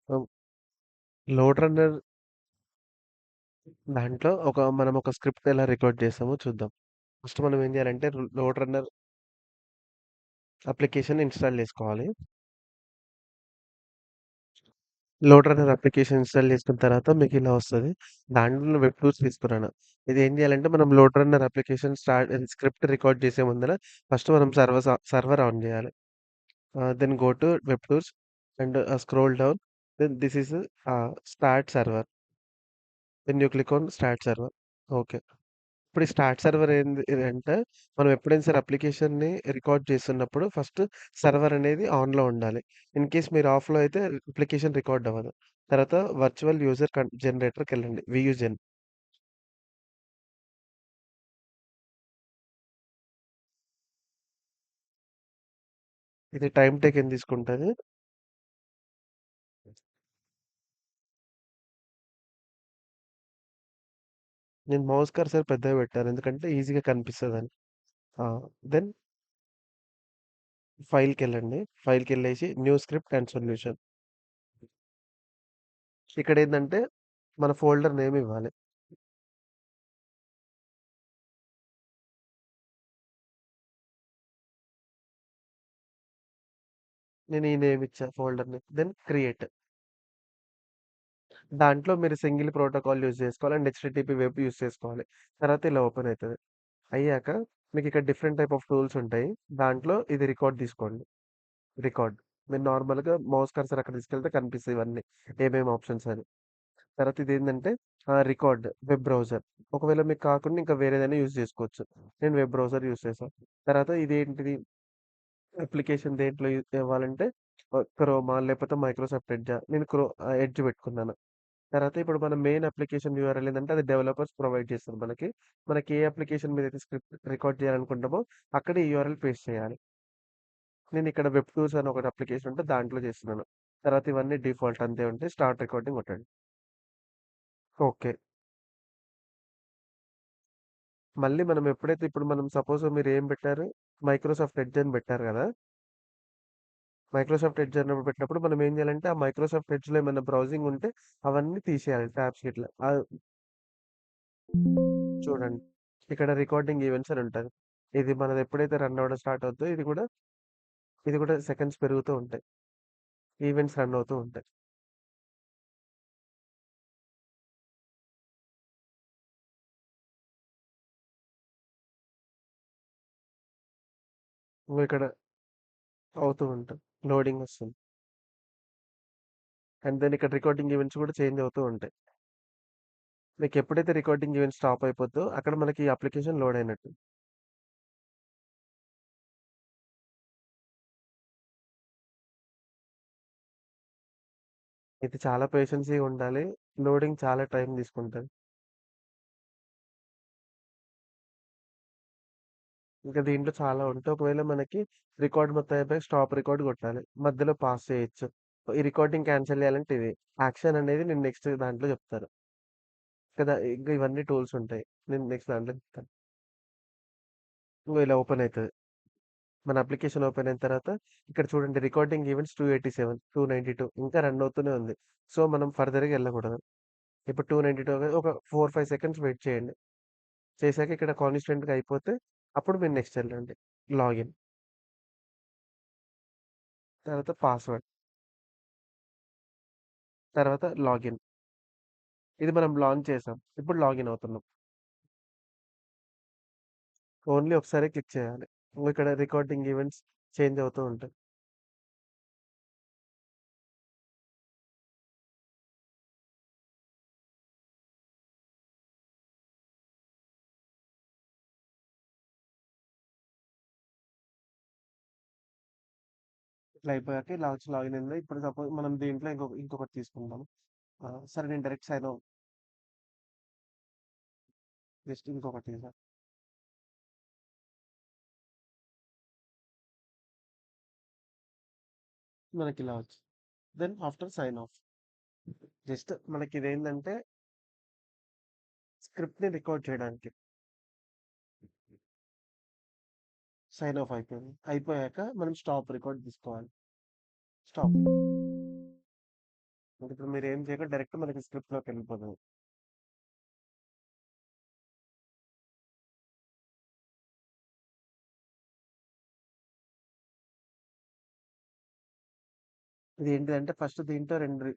ఆహ్, Lode Runner దాంట్లో మనం ఒక స్క్రిప్ట్ ఎలా రికార్డ్ చేసామో చూద్దాం. ఫస్ట్ మనం ఏం చేయాలంటే లోడ్ రన్నర్ అప్లికేషన్ ఇన్‌స్టాల్ చేసుకోవాలి. లోడ్ రన్నర్ అప్లికేషన్ ఇన్‌స్టాల్ చేసుకున్న తర్వాత మీకిలా వస్తది. దాంట్లో వెబ్ టూల్స్ తీసుకురాను. ఇది ఏం చేయాలంటే మనం load runner application script record చేసే ముందల ఫస్ట్ మనం సర్వర్ ఆన్ చేయాలి. Then go to web tools and scroll down. Then this is start server. Then you click on start server. Okay. ఇప్పుడు ఈ స్టార్ట్ సర్వర్ అంటే మనం ఎప్పుడైనా సరే అప్లికేషన్‌ని రికార్డ్ చేస్తున్నప్పుడు ఫస్ట్ సర్వర్ అనేది ఆన్‌లో ఉండాలి. ఇన్ కేస్ మీరు ఆఫ్‌లో అయితే అప్లికేషన్ రికార్డ్ అవ్వదు. తర్వాత వర్చువల్ యూజర్ జనరేటర్‌కెళ్ళండి. వియూజెన్. ఇది టైమ్ టేకెన్ తీసుకుంటది. నేను మౌస్ కర్సర్ పెద్దగా పెట్టాను. ఎందుకంటే ఈజీగా కనిపిస్తదని. ఆ! దెన్ ఫైల్‌కెళ్ళండి. ఫైల్‌కెళ్ళేసి న్యూ స్క్రిప్ట్ అండ్ సొల్యూషన్. ఇక్కడేందంటే మన ఫోల్డర్ నేమ్ ఇవ్వాలి. నేను ఈ నేమ్ ఇచ్చా ఫోల్డర్ నేమ్. Then create. దాంట్లో మీరు సింగిల్ ప్రోటోకాల్ యూజ్ చేసుకోవాలి. అండ్ హెచ్‌టిటిపి వెబ్ యూజ్ చేసుకోవాలి. తర్వాత ఇలా ఓపెన్ అయితది. అయ్యాక మీకిక్కడ డిఫరెంట్ టైప్ ఆఫ్ టూల్స్ ఉంటాయి. దాంట్లో ఇది రికార్డ్ తీసుకోండి. రికార్డ్. మీరు నార్మల్‌గా మౌస్ కర్సర్ అక్కడ తీసుకెళ్తే కనిపిస్తాయి ఇవన్నీ. ఏమేమి ఆప్షన్స్ అని. తర్వాత ఇదేంటంటే రికార్డ్ వెబ్ బ్రౌజర్. ఒకవేళ మీకు కాకుండా ఇంకా వేరేదైనా యూజ్ చేసుకోవచ్చు. నేను వెబ్ బ్రౌజర్ యూజ్ చేశా. తర్వాత ఇదేంటిది అప్లికేషన్ దేంట్లో ఇవ్వాలంటే క్రోమా లేకపోతే మైక్రోసాఫ్ట్ ఎడ్జా. నేను ఎడ్జ్ పెట్టుకున్నాను. తర్వాత ఇప్పుడు మన మెయిన్ అప్లికేషన్ యూఆర్ఎల్ ఏందంటే అది డెవలపర్స్ ప్రొవైడ్ చేస్తారు మనకి. మనకి ఏ అప్లికేషన్ మీదైతే స్క్రిప్ట్ రికార్డ్ చేయాలనుకుంటామో అక్కడ ఈ యూఆర్ఎల్ పేస్ట్ చేయాలి. నేను ఇక్కడ వెబ్ టూల్స్ అని ఒకటి అప్లికేషన్ ఉంటే దాంట్లో చేస్తున్నాను. తర్వాత ఇవన్నీ డిఫాల్ట్ అంతే ఉంటాయి. స్టార్ట్ రికార్డింగ్ కొట్టండి. ఓకే. మళ్ళీ మనం ఎప్పుడైతే ఇప్పుడు మనం సపోజ్ మీరు ఏం పెట్టారు? మైక్రోసాఫ్ట్ ఎడ్జ్ అని పెట్టారు కదా! మైక్రోసాఫ్ట్ ఎడ్జ్ అని పెట్టినప్పుడు మనం ఏం చేయాలంటే ఆ మైక్రోసాఫ్ట్ ఎడ్జ్‌లో ఏమైనా బ్రౌజింగ్ ఉంటే అవన్నీ తీసేయాలి ట్యాబ్స్ గిట్లా. చూడండి. ఇక్కడ రికార్డింగ్ ఈవెంట్స్ అని ఉంటది. ఇది మనది ఎప్పుడైతే రన్ అవ్వడం స్టార్ట్ అవుద్దో ఇది కూడా సెకండ్స్ పెరుగుతూ ఉంటాయి. ఈవెంట్స్ రన్ అవుతూ ఉంటాయి. ఇంగో ఇక్కడ అవుతూ ఉంటాయి. లోడింగ్ వస్తుంది. అండ్ దెన్ ఇక్కడ రికార్డింగ్ ఈవెంట్స్ కూడా చేంజ్ అవుతూ ఉంటాయి. మీకు ఎప్పుడైతే రికార్డింగ్ ఈవెంట్ స్టాప్ అయిపోద్దో అక్కడ మనకి ఈ అప్లికేషన్ లోడ్ అయినట్టు. ఇది చాలా పేషెన్సీగా ఉండాలి. లోడింగ్ చాలా టైం తీసుకుంటది. ఇంకా దీంట్లో చాలా ఉంటాయి. ఒకవేళ మనకి రికార్డ్ మొత్తం అయిపోయాక స్టాప్ రికార్డ్ కొట్టాలి. మధ్యలో పాజ్ చేయొచ్చు. ఈ రికార్డింగ్ క్యాన్సిల్ చేయాలంటే ఇది. యాక్షన్ అనేది నేను నెక్స్ట్ దాంట్లో చెప్తాను. కదా! ఇంకా ఇవన్నీ టూల్స్ ఉంటాయి. నేను నెక్స్ట్ దాంట్లో చెప్తాను. ఇంగో ఇలా ఓపెన్ అయితది. మన అప్లికేషన్ ఓపెన్ అయిన తర్వాత ఇక్కడ చూడండి రికార్డింగ్ ఈవెంట్స్ 287, 292 ఇంకా రన్ అవుతూనే ఉంది. సో, మనం ఫర్దర్‌గా ఎళ్ళకూడదు. ఇప్పుడు 292 ఒక 4, 5 సెకండ్స్ వెయిట్ చేయండి. చేశాక ఇక్కడ కాన్స్టెంట్‌గా అయిపోతే అప్పుడు మీరు నెక్స్ట్ ఎళ్ళండి. లాగిన్. తర్వాత పాస్వర్డ్. తర్వాత లాగిన్. ఇది మనం లాంచ్ చేసాం. ఇప్పుడు లాగిన్ అవుతున్నాం. ఓన్లీ ఒకసారే క్లిక్ చేయాలి. ఇంగో ఇక్కడ రికార్డింగ్ ఈవెంట్స్ చేంజ్ అవుతూ ఉంటాయి. ఇట్లా అయిపోయాక ఇలా వచ్చి లాగిన్ అయింది. ఇప్పుడు సపోజ్ మనం దీంట్లో ఇంకొకటి తీసుకుందాం. సరే నేను డైరెక్ట్ సైన్ జస్ట్ ఇంకొకటి మనకి ఇలా వచ్చింది. Then after sign off. Just మనకి ఇదేంటంటే స్క్రిప్ట్‌ని రికార్డ్ చేయడానికి. సైన్ ఆఫ్ అయిపోయింది. అయిపోయాక మనం స్టాప్ రికార్డ్ తీసుకోవాలి. స్టాప్. అంటే ఇప్పుడు మీరు ఏం చేయకుండా డైరెక్ట్ మనకి స్క్రిప్ట్‌లోకి వెళ్ళిపోతుంది. ఇది ఏంటిదంటే ఫస్ట్ దీంట్లో 2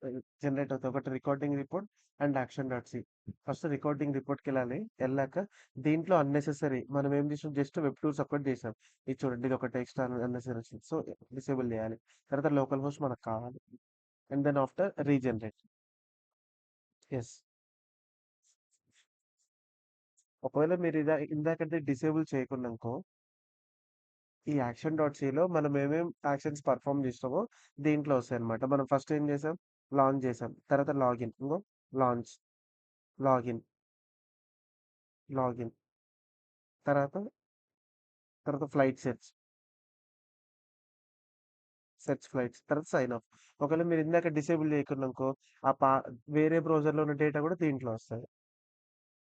జనరేట్ అవుతాయి. ఒకటి recording report and action dot C. First recording రిపోర్ట్‌కెళ్ళాలి. ఎళ్ళాక దీంట్లో అన్నెసెసరీ మనం ఏం చేసాం జస్ట్ వెబ్ టూల్స్ ఒక్కటి చేసాం. ఇది చూడండి ఇది ఒకటి ఎక్స్ట్రా అన్నెసెసరీ వచ్చింది. సో, డిసేబుల్ చేయాలి. తర్వాత లోకల్ హోస్ట్ మనకు కావాలి. And then after regenerate. Yes. ఒకవేళ మీరు ఇందాకటిది డిసేబుల్ చేయకున్నానుకో ఈ యాక్షన్ డాట్ సిలో మనం ఏమేం యాక్షన్స్ పర్ఫామ్ చేసినామో దీంట్లో వస్తాయన్నమాట. మనం ఫస్ట్ ఏం చేసాం? లాంచ్ చేసాం. తర్వాత లాగిన్. ఇంగో లాంచ్, లాగిన్, లాగిన్. తర్వాత తర్వాత ఫ్లైట్ సెర్చ్, సెర్చ్ ఫ్లైట్స్. తర్వాత సైన్ ఆఫ్. ఒకవేళ మీరు ఇందాక డిసేబుల్ చేయకున్నానుకో ఆ పా వేరే బ్రౌజర్‌లో ఉన్న డేటా కూడా దీంట్లో వస్తది.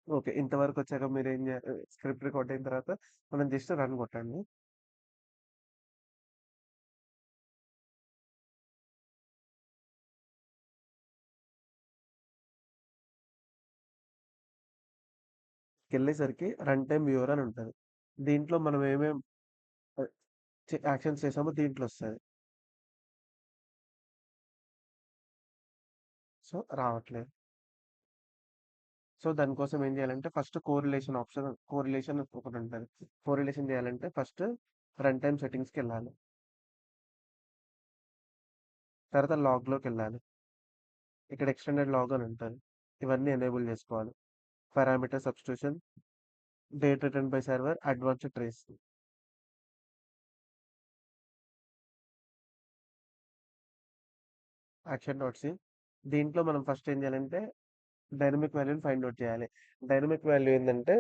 ఓకే. ఇంతవరకు వచ్చాక మీరేం స్క్రిప్ట్ రికార్డ్ అయిన తర్వాత మనం జస్ట్ రన్ కొట్టండి. కెళ్ళేసరికి రన్ టైమ్ వ్యూవర్ అని ఉంటది. దీంట్లో మనం ఏమేం ఆహ్, యాక్షన్స్ చేసామో దీంట్లో వస్తది. సో, రావట్లేదు. సో, దానికోసం ఏం చేయాలంటే ఫస్ట్ కోరిలేషన్ ఒకటుంటది. కోరిలేషన్ చేయాలంటే ఫస్ట్ రన్ టైమ్ సెట్టింగ్స్‌కెళ్ళాలి. తర్వాత లాగ్‌లోకెళ్ళాలి. ఇక్కడ ఎక్స్టెండెడ్ లాగ్ అని ఉంటది. ఇవన్నీ ఎనేబుల్ చేసుకోవాలి. Parameter substitution, date return by server, advanced trace, action dot C. దీంట్లో మనం ఫస్ట్ ఏం చేయాలంటే డైనమిక్ వాల్యూని ఫైండ్ ఔట్ చేయాలి. డైనమిక్ వాల్యూ ఏందంటే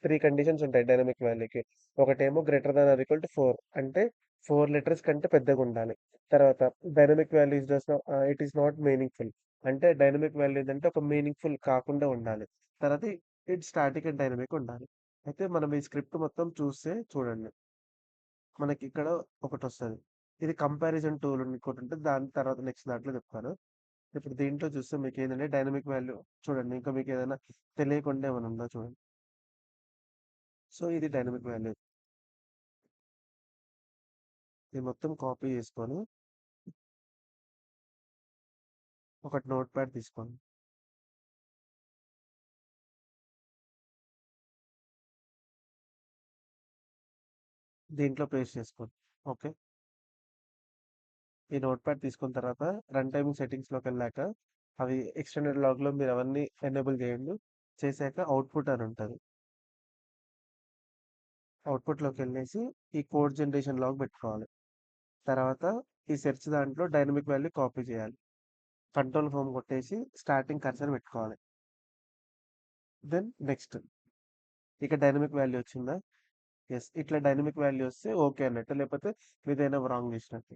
3 కండిషన్స్ ఉంటాయి డైనమిక్ వాల్యూకి. ఒకటేమో greater than or equal to 4 అంటే 4 లెటర్స్ కంటే పెద్దగుండాలి. తర్వాత dynamic value it is not మీనింగ్‌ఫుల్ అంటే డైనమిక్ వాల్యూ ఏందంటే ఒక మీనింగ్‌ఫుల్ కాకుండా ఉండాలి. తర్వాత ఇట్ స్టాటిక్ అండ్ డైనమిక్ ఉండాలి. అయితే మనం ఈ స్క్రిప్ట్ మొత్తం చూస్తే చూడండి. మనకిక్కడ ఒకటొస్తది. ఇది కంపారిజన్ టూల్ ఇంకోటుంటది. దాని తర్వాత నెక్స్ట్ దాంట్లో చెప్తాను. ఇప్పుడు దీంట్లో చూస్తే మీకేంటంటే డైనమిక్ వాల్యూ చూడండి. ఇంకా మీకేదైనా తెలియకుండా ఏమైనా ఉందా చూడండి. సో, ఇది డైనమిక్ వాల్యూ. ఇది మొత్తం కాపీ చేసుకొని ఒక నోట్‌ప్యాడ్ తీసుకోండి. దీంట్లో పేస్ట్ చేసుకోండి. ఓకే. ఈ నోట్‌ప్యాడ్ తీసుకున్న తర్వాత రన్ టైమింగ్ సెట్టింగ్స్‌లోకెళ్ళాక అవి ఎక్స్టెండెడ్ లాగ్‌లో మీరు అవన్నీ ఎనేబుల్ చేయండి. చేశాక అవుట్‌పుట్ అని ఉంటది. అవుట్‌పుట్‌లోకెళ్ళేసి ఈ కోడ్ జనరేషన్ లాగ్ పెట్టుకోవాలి. తర్వాత ఈ సెర్చ్ దాంట్లో డైనమిక్ వాల్యూ కాపీ చేయాలి. కంట్రోల్ హోమ్ కొట్టేసి స్టార్టింగ్ కర్సర్ పెట్టుకోవాలి. Then next. ఇక డైనమిక్ వాల్యూ వచ్చిందా? యెస్. ఇట్లా డైనమిక్ వాల్యూ వస్తే ఓకే అన్నట్టు. లేకపోతే మీదేమైనా రాంగ్ చేసినట్టు.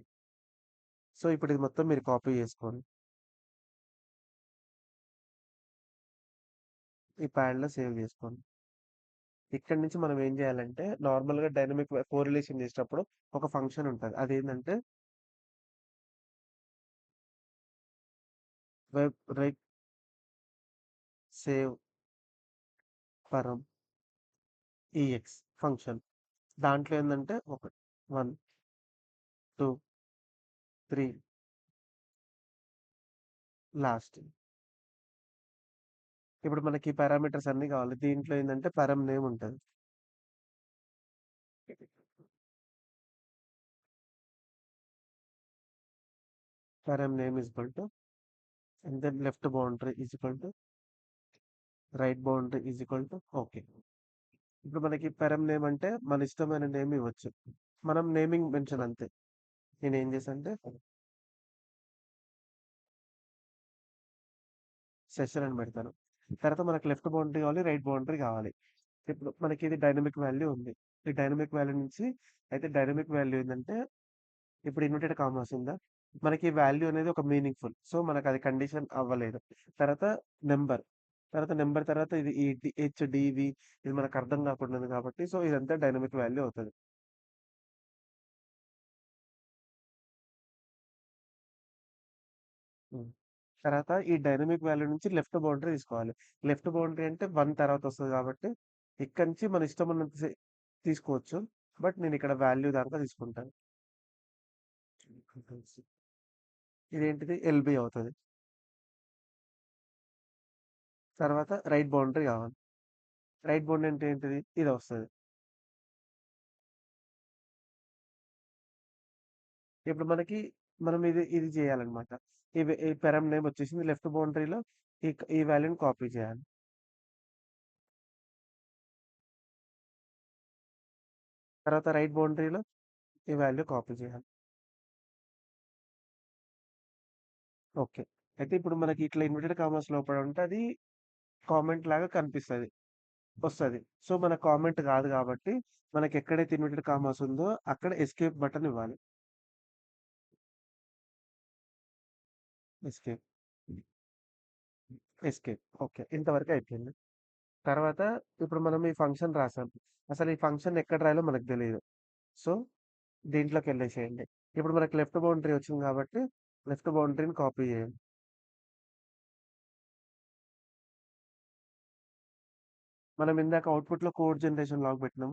సో, ఇప్పుడు ఇది మొత్తం మీరు కాపీ చేసుకోండి. ఈ ప్యాడ్‌లో సేవ్ చేసుకోండి. ఇక్కడి నుంచి మనం ఏం చేయాలంటే నార్మల్‌గా డైనమిక్ కోరిలేషన్ చేసేటప్పుడు ఒక ఫంక్షన్ ఉంటది. అదేంటంటే రైట్ సేవ్ పరం ఈఎక్స్ ఫంక్షన్. దాంట్లో ఏందంటే ఒకటి 1, 2, 3 లాస్ట్. ఇప్పుడు మనకి పారామీటర్స్ అన్నీ కావాలి. దీంట్లో ఏందంటే పరం నేమ్ ఉంటది. param name is equal to and then left boundary is equal to right boundary is equal to okay. ఇప్పుడు మనకి పెరమ్ నేమ్ అంటే మన ఇష్టమైన నేమ్ ఇవ్వచ్చు. మనం నేమింగ్ మెన్షన్ అంతే. నేనేం చేశానంటే సెషన్ అని పెడతాను. తర్వాత మనకు లెఫ్ట్ బౌండరీ కావాలి, రైట్ బౌండరీ కావాలి. ఇప్పుడు మనకి ఇది డైనమిక్ వాల్యూ ఉంది. ఈ డైనమిక్ వాల్యూ నుంచి అయితే డైనమిక్ వాల్యూ ఏందంటే ఇప్పుడు ఇన్వర్టెడ్ కామాస్ ఉందా? మనకి వాల్యూ అనేది ఒక మీనింగ్‌ఫుల్. సో, మనకది కండిషన్ అవ్వలేదు. తర్వాత నంబర్. తర్వాత ఇది ఈ హెచ్‌డివి ఇది మనకు అర్థం కాకుండా ఉంది కాబట్టి సో, ఇదంతా డైనమిక్ వాల్యూ అవుతది. హ్మ్. తర్వాత ఈ డైనమిక్ వాల్యూ నుంచి లెఫ్ట్ బౌండరీ తీసుకోవాలి. లెఫ్ట్ బౌండరీ అంటే 1 తర్వాత వస్తది కాబట్టి, ఇక్కడి నుంచి మన ఇష్టం ఉన్నంత తీసుకోవచ్చు. బట్ నేను ఇక్కడ వాల్యూ దాకా తీసుకుంటాను. ఇదేంటిది ఎల్బీ అవుతది. తర్వాత రైట్ బౌండరీ కావాలి. రైట్ బౌండరీ అంటే ఏంటిది? ఇది వస్తది. ఇప్పుడు మనం ఇది చేయాలన్నమాట. ఈ పెరమ్ నేమ్ వచ్చేసింది. లెఫ్ట్ బౌండరీలో ఈ వాల్యూని కాపీ చేయాలి. తర్వాత రైట్ బౌండరీలో ఈ వాల్యూ కాపీ చేయాలి. ఓకే. అయితే ఇప్పుడు మనకి ఇట్లా ఇన్వర్టెడ్ కామర్స్ లోపల ఉంటే అది కామెంట్ లాగా కనిపిస్తది. వస్తది. సో, మన కామెంట్ కాదు కాబట్టి మనకి ఎక్కడైతే ఇన్వర్టెడ్ కామర్స్ ఉందో అక్కడ ఎస్కేప్ బటన్ ఇవ్వాలి. Escape, escape. ఓకే. ఇంతవరకు అయిపోయింది. తర్వాత ఇప్పుడు మనం ఈ ఫంక్షన్ రాసాం. అసలు ఈ ఫంక్షన్ ఎక్కడ రాయాలో మనకు తెలీదు. సో, దీంట్లోకెళ్ళేసేయండి. ఇప్పుడు మనకి లెఫ్ట్ బౌండరీ వచ్చింది కాబట్టి లెఫ్ట్ బౌండరీని కాపీ చేయండి. మనం ఇందాక అవుట్‌పుట్‌లో కోడ్ జనరేషన్ లాగ్ పెట్టినాం.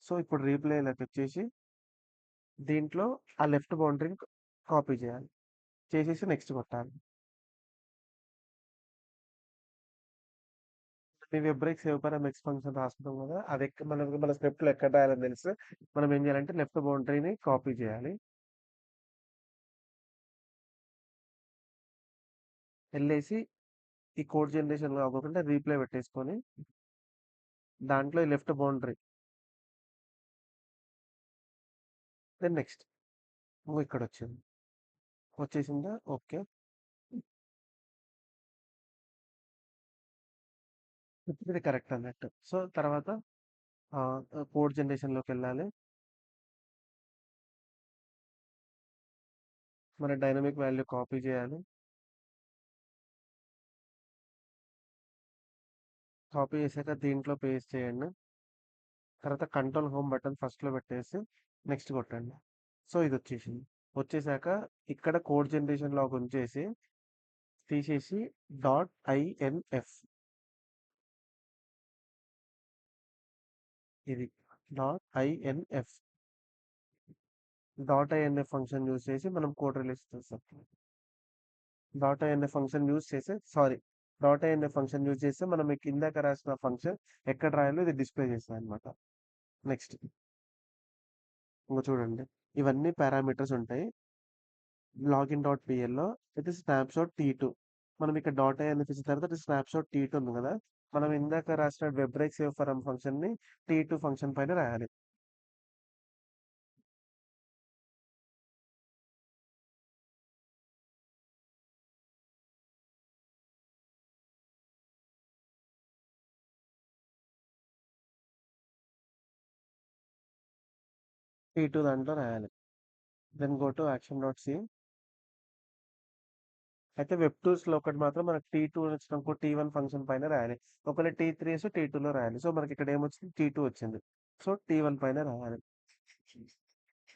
సో, ఇప్పుడు రీప్లేలోకొచ్చేసి దీంట్లో ఆ లెఫ్ట్ బౌండరీని కాపీ చేయాలి. చేసేసి నెక్స్ట్ కొట్టాలి. మీ web break save per next function రాసుకున్నాం కదా! అది మన స్క్రిప్ట్‌లో ఎక్కడ రాయాలని తెలిస్తే మనం ఏం చేయాలంటే లెఫ్ట్ బౌండరీని కాపీ చేయాలి. ఎళ్ళేసి ఈ కోడ్ జనరేషన్‌లో అవ్వకుండా రీప్లే పెట్టేసుకొని దాంట్లో ఈ లెఫ్ట్ బౌండరీ దెన్ నెక్స్ట్. ఓహ్! ఇక్కడొచ్చింది. వచ్చేసిందా? ఓకే. ఇప్పుడు ఇది కరెక్ట్ అన్నట్టు. సో, తర్వాత కోడ్ జనరేషన్‌లోకెళ్ళాలి. మన డైనమిక్ వాల్యూ కాపీ చేయాలి. కాపీ చేసాక దీంట్లో పేస్ట్ చేయండి. తర్వాత కంట్రోల్ హోమ్ బటన్ ఫస్ట్‌లో పెట్టేసి నెక్స్ట్ కొట్టండి. సో, ఇదొచ్చేసింది. వచ్చేసాక ఇక్కడ కోడ్ జనరేషన్ లాగా ఉంచేసి తీసేసి .inf ఇది .inf ఫంక్షన్ యూజ్ చేసి మనం కోడ్ రిలీజ్ చేస్తాం. ఫంక్షన్ యూజ్ చేసి సారీ ఫంక్షన్ యూజ్ చేస్తే మనం మీకు ఇందాక రాసిన ఫంక్షన్ ఎక్కడ రాయాలో ఇది డిస్‌ప్లే చేస్తదనమాట. నెక్స్ట్ ఇంగో చూడండి. ఇవన్నీ పారామీటర్స్ ఉంటాయి. లాగిన్ డాట్ పీఎల్‌లో అయితే స్నాప్‌షాట్ టీ2 మనం ఇక్కడ .inf ఇచ్చిన తర్వాత స్నాప్‌షాట్ టీ2 ఉంది కదా! మనం ఇందాక రాసిన వెబ్ బ్రేక్ సేవ్ ఫర్ ఫంక్షన్‌ని టీ2 ఫంక్షన్ పైన రాయాలి. టీ2 దాంట్లో రాయాలి. Then go to action dot C. అయితే వెబ్ టూల్స్‌లో ఒకటి మాత్రం మనకు టీ2 వచ్చినప్పుడు టీ1 ఫంక్షన్ పైన రాయాలి. ఒకవేళ టీ3 వస్తే టీ2లో రాయాలి. సో, మనకి ఇక్కడ ఏమొచ్చింది టీ2 వచ్చింది. సో, టీ1 పైన రాయాలి.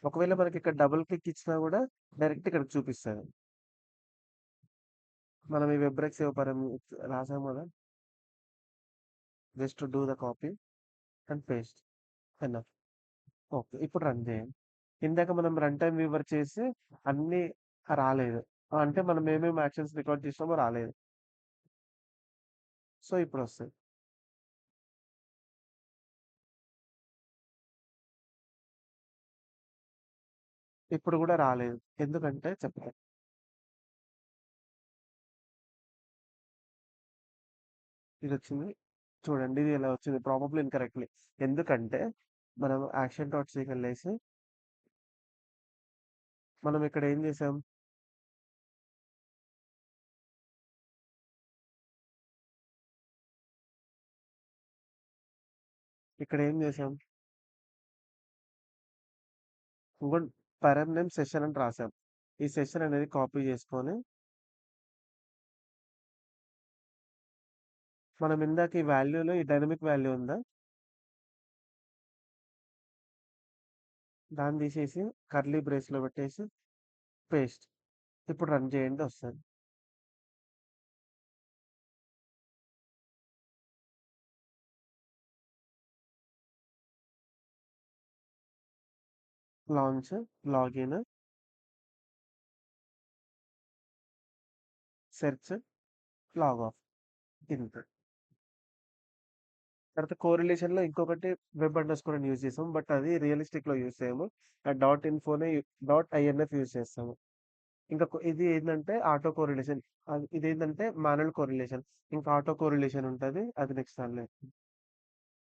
ఒకవేళ మనకి ఇక్కడ డబుల్ క్లిక్ ఇచ్చినా కూడా డైరెక్ట్ ఇక్కడికి చూపిస్తది. మనం ఈ వెబ్ బ్రేక్ సేవ్ పరం రాసాం కదా! Just do the copy and paste enough. Okay. ఇప్పుడు రన్ చేయండి. ఇందాక మనం రన్ టైమ్ వ్యూవర్ చేసి అన్నీ రాలేదు. అంటే మనం ఏమేమి యాక్షన్స్ రికార్డ్ చేసినామో రాలేదు. సో, ఇప్పుడొస్తాయి. ఇప్పుడు కూడా రాలేదు. ఎందుకంటే చెప్తా. ఇదొచ్చింది. చూడండి ఇది ఇలా వచ్చింది. Probably incorrectly. ఎందుకంటే మనం యాక్షన్ డాట్ సికెళ్ళేసి మనం ఇక్కడ ఏం చేసాం? ఇక్కడ ఏం చేసాం? ఇంకోటి పారామ్ నేమ్ సెషన్ అని రాసాం. ఈ సెషన్ అనేది కాపీ చేసుకొని మనం ఇందాక ఈ వాల్యూలో ఈ డైనమిక్ వాల్యూ ఉందా? దాన్ని తీసేసి కర్లీ బ్రేస్‌లో పెట్టేసి పేస్ట్. ఇప్పుడు రన్ చేయండి వస్తది. Launch, login, search, log off ఇంతే. తర్వాత కోరిలేషన్‌లో ఇంకొకటి వెబ్ అండర్ స్కోర్ అని యూజ్ చేసాం. బట్ అది రియలిస్టిక్‌లో యూజ్ చేయము. ఆ డాట్ ఇన్ఫోనే డాట్ ఐఎన్ఎఫ్ యూజ్ చేస్తాము. ఇంకా ఇది ఏంటంటే ఆటో కోరిలేషన్. ఇదేంటంటే మాన్యువల్ కోరిలేషన్. ఇంకా ఆటో కోరిలేషన్ ఉంటది. అది నెక్స్ట్ దానిలో